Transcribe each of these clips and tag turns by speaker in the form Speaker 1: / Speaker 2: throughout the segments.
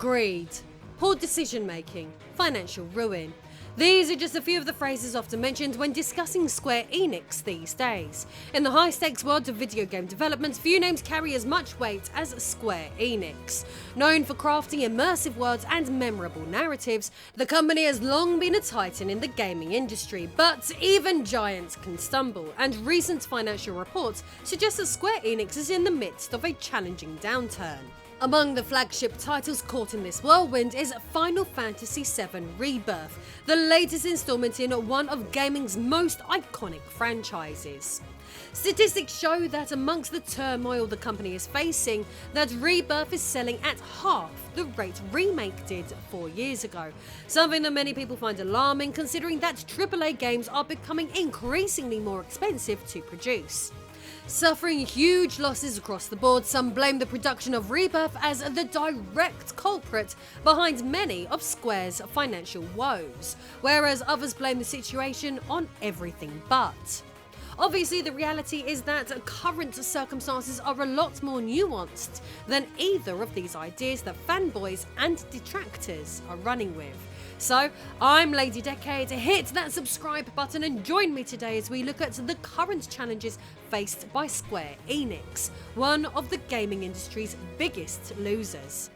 Speaker 1: Greed, poor decision making, financial ruin. These are just a few of the phrases often mentioned when discussing Square Enix these days. In the high-stakes world of video game development, few names carry as much weight as Square Enix. Known for crafting immersive worlds and memorable narratives, the company has long been a titan in the gaming industry, but even giants can stumble, and recent financial reports suggest that Square Enix is in the midst of a challenging downturn. Among the flagship titles caught in this whirlwind is Final Fantasy VII Rebirth, the latest installment in one of gaming's most iconic franchises. Statistics show that amongst the turmoil the company is facing, that Rebirth is selling at half the rate Remake did 4 years ago, something that many people find alarming considering that AAA games are becoming increasingly more expensive to produce. Suffering huge losses across the board, some blame the production of Rebirth as the direct culprit behind many of Square's financial woes, whereas others blame the situation on everything but. Obviously, the reality is that current circumstances are a lot more nuanced than either of these ideas that fanboys and detractors are running with. So, I'm Lady Decade, hit that subscribe button and join me today as we look at the current challenges faced by Square Enix, one of the gaming industry's biggest losers.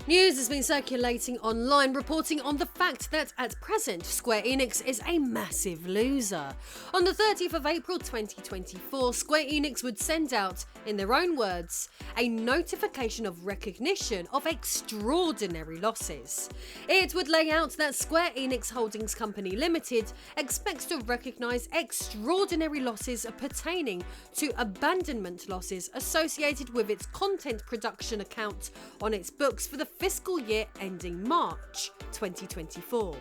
Speaker 1: News has been circulating online reporting on the fact that at present Square Enix is a massive loser. On the 30th of April 2024, Square Enix would send out, in their own words, a notification of recognition of extraordinary losses. It would lay out that Square Enix Holdings Company Limited expects to recognise extraordinary losses pertaining to abandonment losses associated with its content production account on its books for the fiscal year ending March 2024.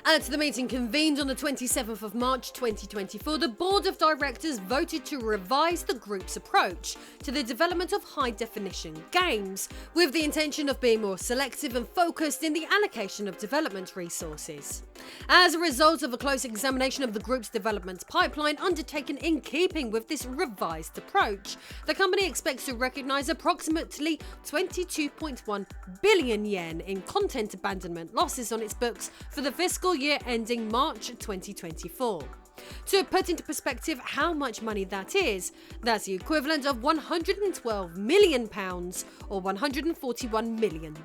Speaker 1: At the meeting convened on the 27th of March 2024, the board of directors voted to revise the group's approach to the development of high-definition games, with the intention of being more selective and focused in the allocation of development resources. As a result of a close examination of the group's development pipeline undertaken in keeping with this revised approach, the company expects to recognise approximately 22.1 billion yen in content abandonment losses on its books for the fiscal year ending March 2024. To put into perspective how much money that is, that's the equivalent of £112 million or $141 million,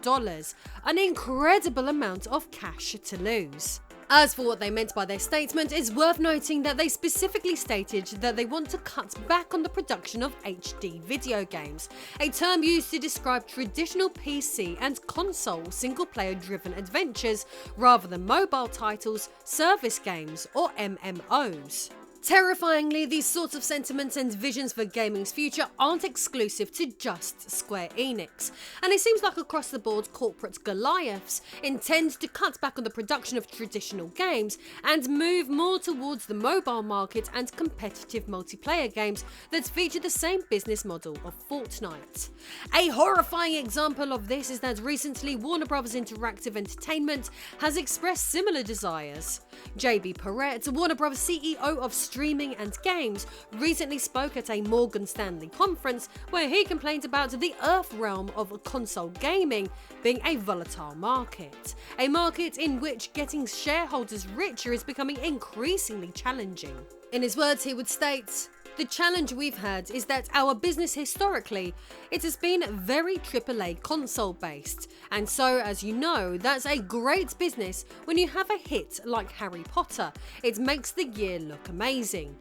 Speaker 1: an incredible amount of cash to lose. As for what they meant by their statement, it's worth noting that they specifically stated that they want to cut back on the production of HD video games, a term used to describe traditional PC and console single-player driven adventures rather than mobile titles, service games, or MMOs. Terrifyingly, these sorts of sentiments and visions for gaming's future aren't exclusive to just Square Enix, and it seems like across the board corporate Goliaths intend to cut back on the production of traditional games and move more towards the mobile market and competitive multiplayer games that feature the same business model of Fortnite. A horrifying example of this is that recently Warner Bros. Interactive Entertainment has expressed similar desires. JB Perrette, Warner Bros. CEO of streaming and games, recently spoke at a Morgan Stanley conference where he complained about the earth realm of console gaming being a volatile market, a market in which getting shareholders richer is becoming increasingly challenging. In his words, he would state, "The challenge we've had is that our business historically, it has been very AAA console based, and so as you know, that's a great business when you have a hit like Harry Potter, it makes the year look amazing.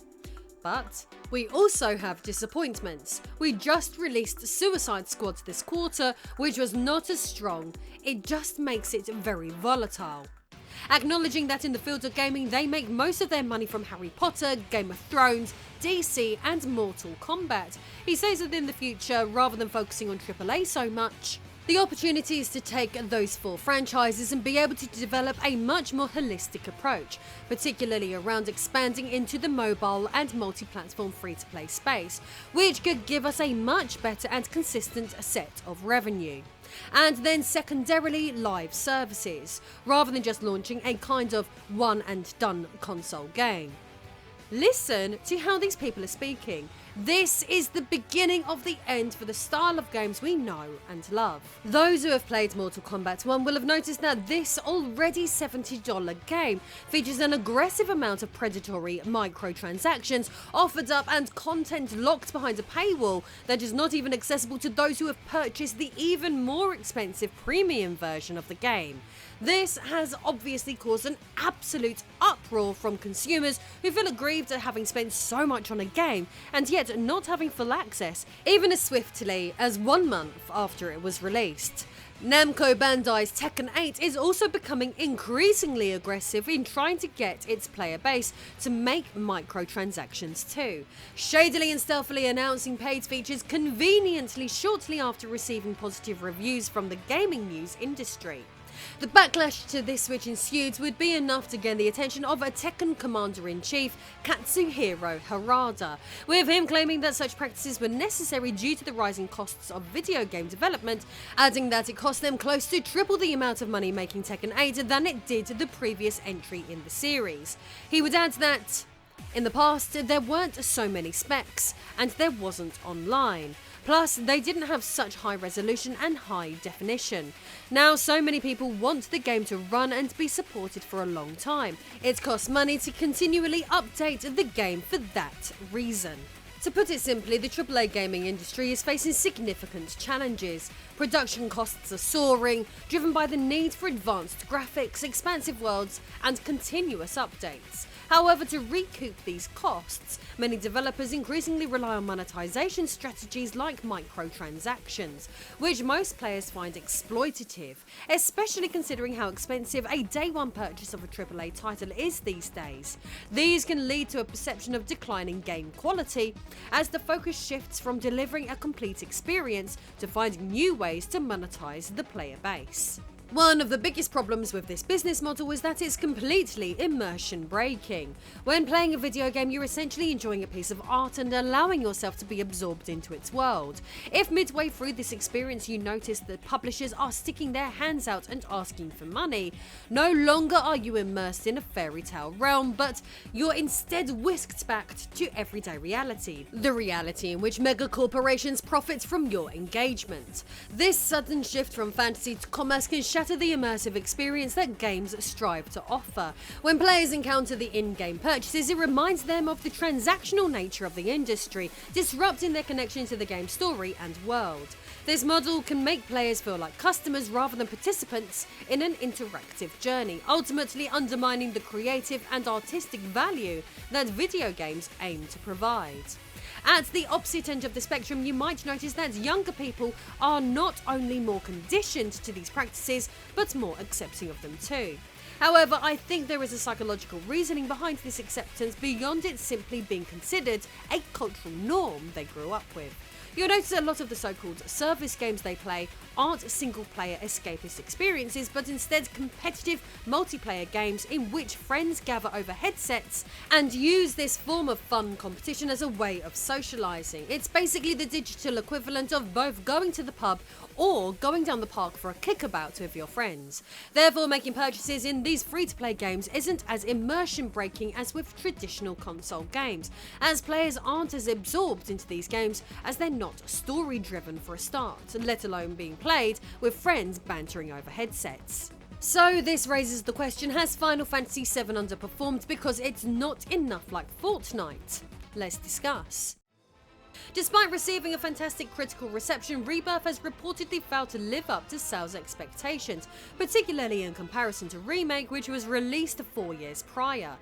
Speaker 1: But we also have disappointments. We just released Suicide Squad this quarter, which was not as strong, it just makes it very volatile." Acknowledging that in the field of gaming they make most of their money from Harry Potter, Game of Thrones, DC and Mortal Kombat, he says that in the future, rather than focusing on AAA so much, the opportunity is to take those 4 franchises and be able to develop a much more holistic approach, particularly around expanding into the mobile and multi-platform free-to-play space, which could give us a much better and consistent set of revenue. And then secondarily, live services, rather than just launching a kind of one and done console game. Listen to how these people are speaking. This is the beginning of the end for the style of games we know and love. Those who have played Mortal Kombat 1 will have noticed that this already $70 game features an aggressive amount of predatory microtransactions offered up and content locked behind a paywall that is not even accessible to those who have purchased the even more expensive premium version of the game. This has obviously caused an absolute uproar from consumers who feel aggrieved at having spent so much on a game and yet not having full access, even as swiftly as 1 month after it was released. Namco Bandai's Tekken 8 is also becoming increasingly aggressive in trying to get its player base to make microtransactions too, shadily and stealthily announcing paid features conveniently shortly after receiving positive reviews from the gaming news industry. The backlash to this which ensued would be enough to gain the attention of a Tekken Commander-in-Chief, Katsuhiro Harada, with him claiming that such practices were necessary due to the rising costs of video game development, adding that it cost them close to triple the amount of money making Tekken 8 than it did the previous entry in the series. He would add that, in the past, there weren't so many specs, and there wasn't online. Plus, they didn't have such high resolution and high definition. Now, so many people want the game to run and be supported for a long time. It costs money to continually update the game for that reason. To put it simply, the AAA gaming industry is facing significant challenges. Production costs are soaring, driven by the need for advanced graphics, expansive worlds, and continuous updates. However, to recoup these costs, many developers increasingly rely on monetization strategies like microtransactions, which most players find exploitative, especially considering how expensive a day-one purchase of a AAA title is these days. These can lead to a perception of declining game quality, as the focus shifts from delivering a complete experience to finding new ways to monetize the player base. One of the biggest problems with this business model is that it's completely immersion breaking. When playing a video game, you're essentially enjoying a piece of art and allowing yourself to be absorbed into its world. If midway through this experience you notice that publishers are sticking their hands out and asking for money, no longer are you immersed in a fairy tale realm, but you're instead whisked back to everyday reality, the reality in which mega corporations profit from your engagement. This sudden shift from fantasy to commerce can shatter the immersive experience that games strive to offer. When players encounter the in-game purchases, it reminds them of the transactional nature of the industry, disrupting their connection to the game's story and world. This model can make players feel like customers rather than participants in an interactive journey, ultimately undermining the creative and artistic value that video games aim to provide. At the opposite end of the spectrum, you might notice that younger people are not only more conditioned to these practices, but more accepting of them too. However, I think there is a psychological reasoning behind this acceptance beyond it simply being considered a cultural norm they grew up with. You'll notice a lot of the so-called service games they play aren't single-player escapist experiences, but instead competitive multiplayer games in which friends gather over headsets and use this form of fun competition as a way of socialising. It's basically the digital equivalent of both going to the pub or going down the park for a kickabout with your friends. Therefore, making purchases in these free-to-play games isn't as immersion-breaking as with traditional console games, as players aren't as absorbed into these games as they're not story-driven for a start, let alone being played with friends bantering over headsets. So this raises the question, has Final Fantasy VII underperformed because it's not enough like Fortnite? Let's discuss. Despite receiving a fantastic critical reception, Rebirth has reportedly failed to live up to sales expectations, particularly in comparison to Remake, which was released 4 years prior.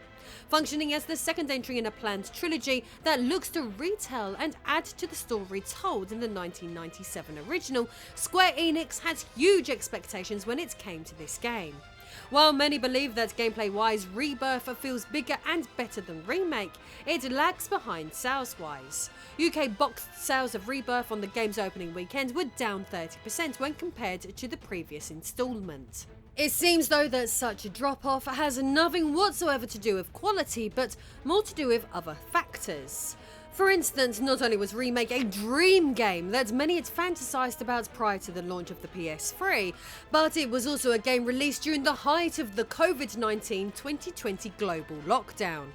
Speaker 1: Functioning as the second entry in a planned trilogy that looks to retell and add to the story told in the 1997 original, Square Enix had huge expectations when it came to this game. While many believe that gameplay-wise Rebirth feels bigger and better than Remake, it lags behind sales-wise. UK boxed sales of Rebirth on the game's opening weekend were down 30% when compared to the previous instalment. It seems though that such a drop-off has nothing whatsoever to do with quality, but more to do with other factors. For instance, not only was Remake a dream game that many had fantasized about prior to the launch of the PS3, but it was also a game released during the height of the COVID-19 2020 global lockdown.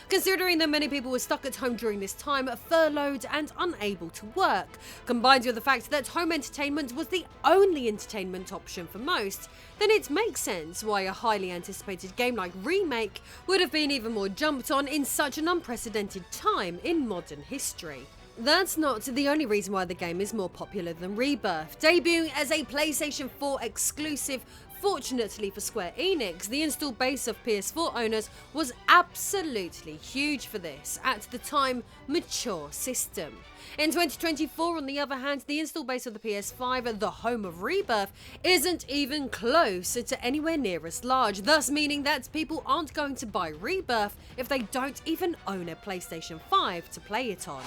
Speaker 1: considering that many people were stuck at home during this time, furloughed and unable to work, combined with the fact that home entertainment was the only entertainment option for most, then it makes sense why a highly anticipated game like Remake would have been even more jumped on in such an unprecedented time in modern history. That's not the only reason why the game is more popular than Rebirth. Debuting as a PlayStation 4 exclusive, fortunately for Square Enix, the install base of PS4 owners was absolutely huge for this, at the time, mature system. In 2024, on the other hand, the install base of the PS5, the home of Rebirth, isn't even close to anywhere near as large, thus meaning that people aren't going to buy Rebirth if they don't even own a PlayStation 5 to play it on.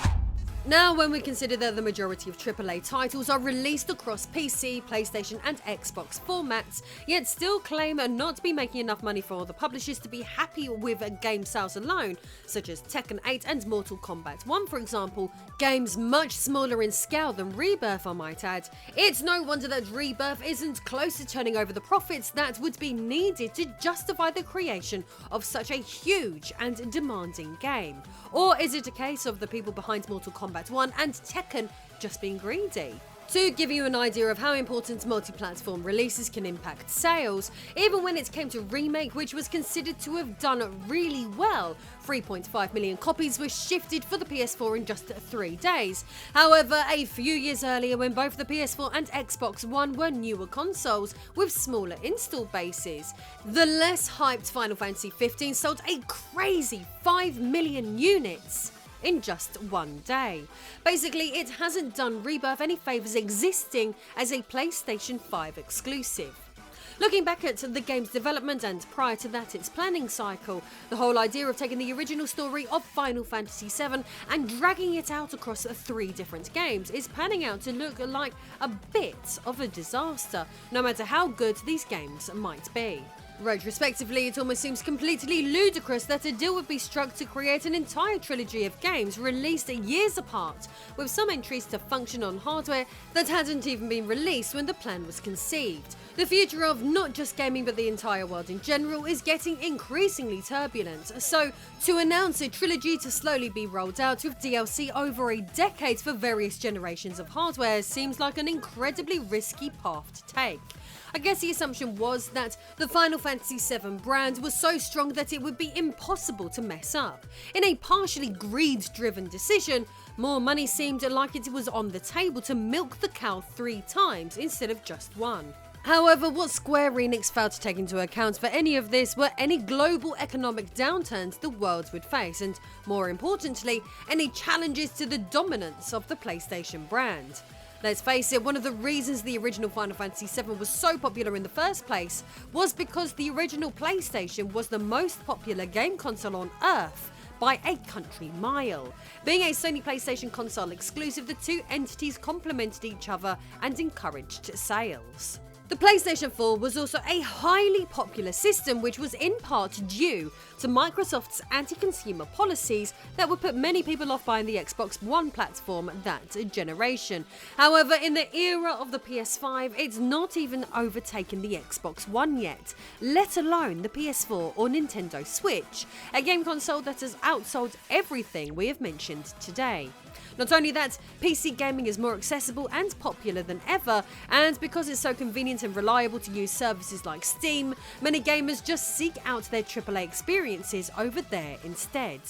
Speaker 1: Now, when we consider that the majority of AAA titles are released across PC, PlayStation and Xbox formats, yet still claim not to be making enough money for the publishers to be happy with game sales alone, such as Tekken 8 and Mortal Kombat 1 for example, games much smaller in scale than Rebirth I might add, it's no wonder that Rebirth isn't close to turning over the profits that would be needed to justify the creation of such a huge and demanding game. Or is it a case of the people behind Mortal Kombat 1 and Tekken just being greedy? To give you an idea of how important multi-platform releases can impact sales, even when it came to Remake, which was considered to have done really well, 3.5 million copies were shifted for the PS4 in just 3 days. However, a few years earlier, when both the PS4 and Xbox One were newer consoles with smaller install bases, the less hyped Final Fantasy XV sold a crazy 5 million units in just 1 day. Basically, it hasn't done Rebirth any favours existing as a PlayStation 5 exclusive. Looking back at the game's development and prior to that its planning cycle, the whole idea of taking the original story of Final Fantasy VII and dragging it out across 3 different games is panning out to look like a bit of a disaster, no matter how good these games might be. Retrospectively, it almost seems completely ludicrous that a deal would be struck to create an entire trilogy of games released years apart, with some entries to function on hardware that hadn't even been released when the plan was conceived. The future of not just gaming but the entire world in general is getting increasingly turbulent, so to announce a trilogy to slowly be rolled out with DLC over a decade for various generations of hardware seems like an incredibly risky path to take. I guess the assumption was that the Final Fantasy VII brand was so strong that it would be impossible to mess up. In a partially greed-driven decision, more money seemed like it was on the table to milk the cow 3 times instead of just 1. However, what Square Enix failed to take into account for any of this were any global economic downturns the world would face and, more importantly, any challenges to the dominance of the PlayStation brand. Let's face it, one of the reasons the original Final Fantasy VII was so popular in the first place was because the original PlayStation was the most popular game console on Earth by a country mile. Being a Sony PlayStation console exclusive, the 2 entities complemented each other and encouraged sales. The PlayStation 4 was also a highly popular system, which was in part due to Microsoft's anti-consumer policies that would put many people off buying the Xbox One platform that generation. However, in the era of the PS5, it's not even overtaken the Xbox One yet, let alone the PS4 or Nintendo Switch, a game console that has outsold everything we have mentioned today. Not only that, PC gaming is more accessible and popular than ever, and because it's so convenient and reliable to use services like Steam, many gamers just seek out their AAA experiences over there instead.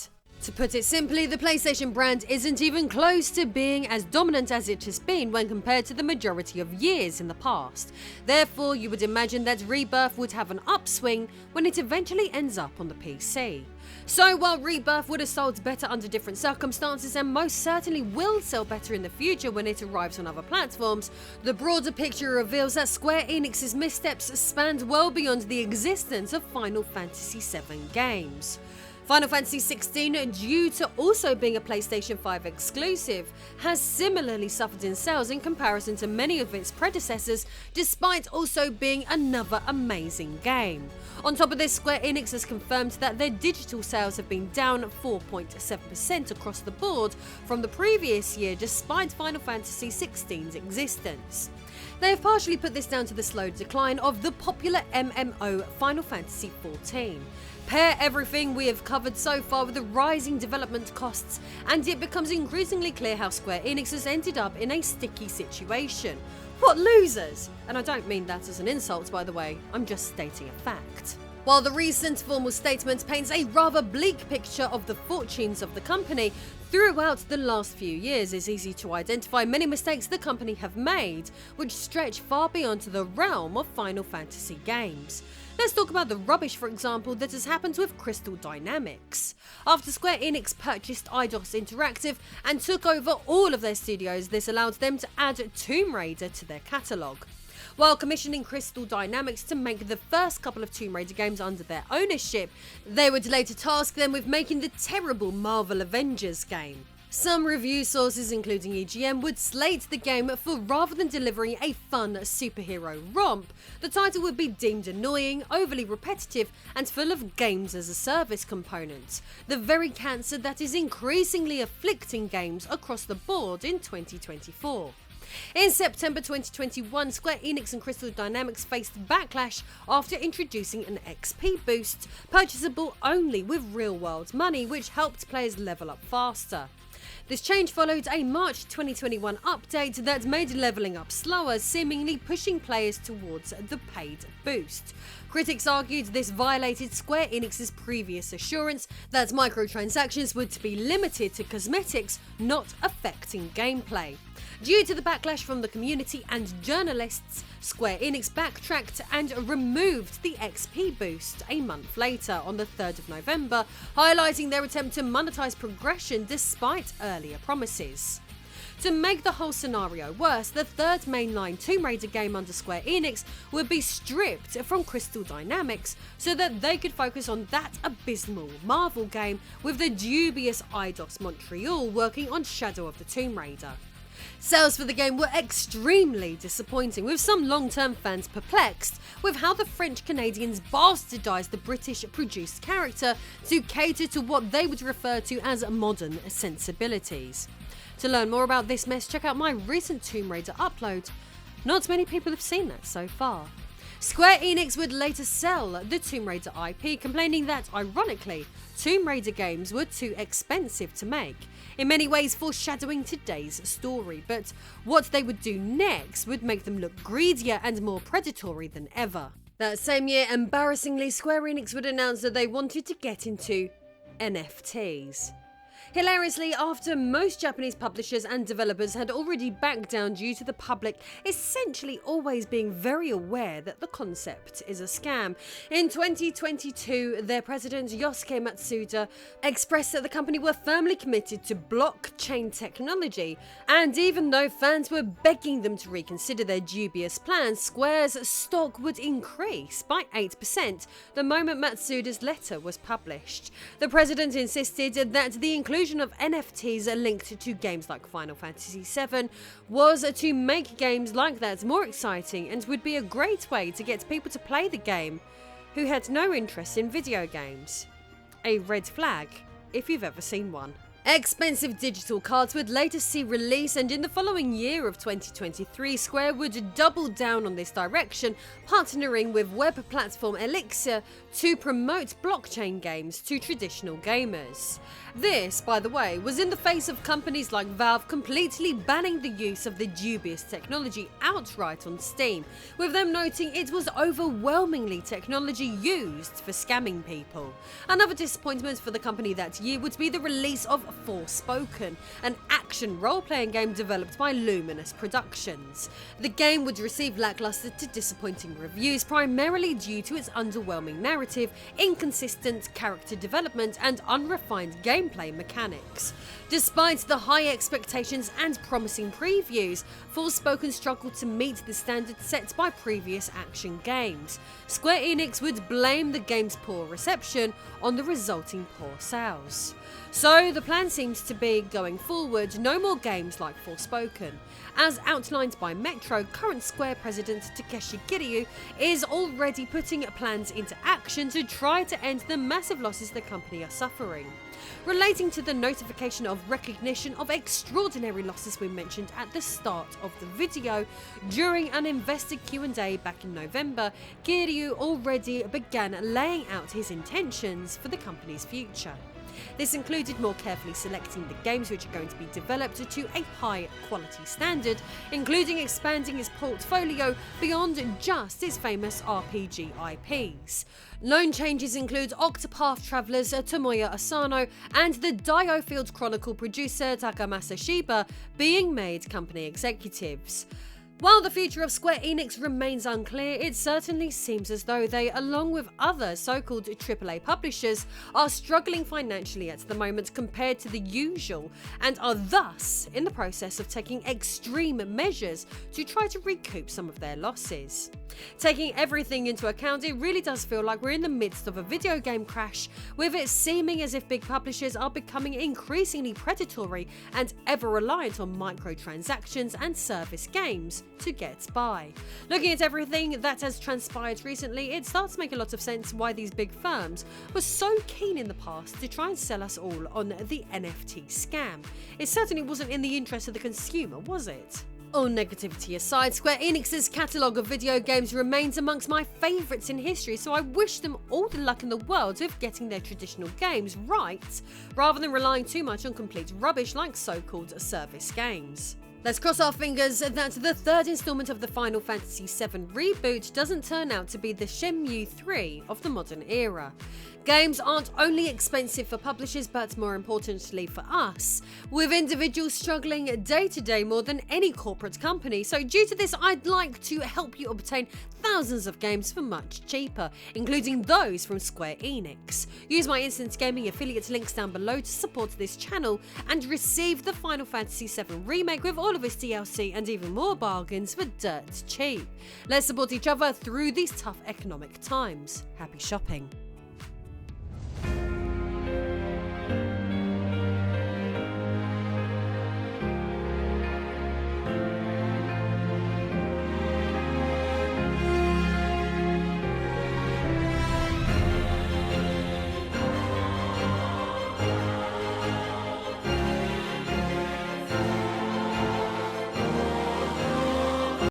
Speaker 1: To put it simply, the PlayStation brand isn't even close to being as dominant as it has been when compared to the majority of years in the past. Therefore, you would imagine that Rebirth would have an upswing when it eventually ends up on the PC. So while Rebirth would have sold better under different circumstances and most certainly will sell better in the future when it arrives on other platforms, the broader picture reveals that Square Enix's missteps spanned well beyond the existence of Final Fantasy VII games. Final Fantasy XVI, due to also being a PlayStation 5 exclusive, has similarly suffered in sales in comparison to many of its predecessors, despite also being another amazing game. On top of this, Square Enix has confirmed that their digital sales have been down 4.7% across the board from the previous year, despite Final Fantasy XVI's existence. They have partially put this down to the slow decline of the popular MMO Final Fantasy XIV. Pair everything we have covered so far with the rising development costs, and it becomes increasingly clear how Square Enix has ended up in a sticky situation. What losers! And I don't mean that as an insult, by the way, I'm just stating a fact. While the recent formal statement paints a rather bleak picture of the fortunes of the company, throughout the last few years it's easy to identify many mistakes the company have made, which stretch far beyond the realm of Final Fantasy games. Let's talk about the rubbish, for example, that has happened with Crystal Dynamics. After Square Enix purchased Eidos Interactive and took over all of their studios, this allowed them to add Tomb Raider to their catalogue. While commissioning Crystal Dynamics to make the first couple of Tomb Raider games under their ownership, they would later task them with making the terrible Marvel Avengers game. Some review sources, including EGM, would slate the game for rather than delivering a fun superhero romp, the title would be deemed annoying, overly repetitive, and full of games as a service components, the very cancer that is increasingly afflicting games across the board in 2024. In September 2021, Square Enix and Crystal Dynamics faced backlash after introducing an XP boost, purchasable only with real-world money, which helped players level up faster. This change followed a March 2021 update that made leveling up slower, seemingly pushing players towards the paid boost. Critics argued this violated Square Enix's previous assurance that microtransactions would be limited to cosmetics, not affecting gameplay. Due to the backlash from the community and journalists, Square Enix backtracked and removed the XP boost a month later on the 3rd of November, highlighting their attempt to monetize progression despite earlier promises. To make the whole scenario worse, the third mainline Tomb Raider game under Square Enix would be stripped from Crystal Dynamics so that they could focus on that abysmal Marvel game, with the dubious Eidos Montreal working on Shadow of the Tomb Raider. Sales for the game were extremely disappointing, with some long-term fans perplexed with how the French Canadians bastardised the British-produced character to cater to what they would refer to as modern sensibilities. To learn more about this mess, check out my recent Tomb Raider upload. Not many people have seen that so far. Square Enix would later sell the Tomb Raider IP, complaining that, ironically, Tomb Raider games were too expensive to make, in many ways foreshadowing today's story, but what they would do next would make them look greedier and more predatory than ever. That same year, embarrassingly, Square Enix would announce that they wanted to get into NFTs. Hilariously, after most Japanese publishers and developers had already backed down due to the public essentially always being very aware that the concept is a scam, in 2022 their president Yosuke Matsuda expressed that the company were firmly committed to blockchain technology, and even though fans were begging them to reconsider their dubious plans, Square's stock would increase by 8% the moment Matsuda's letter was published. The president insisted that the inclusion of NFTs linked to games like Final Fantasy VII was to make games like that more exciting and would be a great way to get people to play the game who had no interest in video games. A red flag, if you've ever seen one. Expensive digital cards would later see release, and in the following year of 2023, Square would double down on this direction, partnering with web platform Elixir to promote blockchain games to traditional gamers. This, by the way, was in the face of companies like Valve completely banning the use of the dubious technology outright on Steam, with them noting it was overwhelmingly technology used for scamming people. Another disappointment for the company that year would be the release of Forspoken, an action role-playing game developed by Luminous Productions. The game would receive lackluster to disappointing reviews, primarily due to its underwhelming narrative, inconsistent character development, and unrefined gameplay mechanics. Despite the high expectations and promising previews, Forspoken struggled to meet the standards set by previous action games. Square Enix would blame the game's poor reception on the resulting poor sales. So the plan seems to be, going forward, no more games like Forspoken. As outlined by Metro, current Square president Takeshi Kiryu is already putting plans into action to try to end the massive losses the company are suffering. relating to the notification of recognition of extraordinary losses we mentioned at the start of the video. During an investor Q&A back in November, Kiryu already began laying out his intentions for the company's future. This included more carefully selecting the games which are going to be developed to a high quality standard, including expanding its portfolio beyond just its famous RPG IPs. Known changes include Octopath Traveler's Tomoya Asano and the Diofield Chronicle producer Takamasa Shiba being made company executives. While the future of Square Enix remains unclear, it certainly seems as though they, along with other so-called AAA publishers, are struggling financially at the moment compared to the usual, and are thus in the process of taking extreme measures to try to recoup some of their losses. Taking everything into account, it really does feel like we're in the midst of a video game crash, with it seeming as if big publishers are becoming increasingly predatory and ever reliant on microtransactions and service games to get by. Looking at everything that has transpired recently, it starts to make a lot of sense why these big firms were so keen in the past to try and sell us all on the NFT scam. It certainly wasn't in the interest of the consumer, was it? All negativity aside, Square Enix's catalogue of video games remains amongst my favourites in history, so I wish them all the luck in the world with getting their traditional games right, rather than relying too much on complete rubbish like so-called service games. Let's cross our fingers that the third installment of the Final Fantasy VII Reboot doesn't turn out to be the Shenmue 3 of the modern era. Games aren't only expensive for publishers, but more importantly for us, with individuals struggling day to day more than any corporate company. So due to this, I'd like to help you obtain thousands of games for much cheaper, including those from Square Enix. Use my Instant Gaming affiliate links down below to support this channel and receive the Final Fantasy VII Remake with all of its DLC and even more bargains for dirt cheap. Let's support each other through these tough economic times. Happy shopping.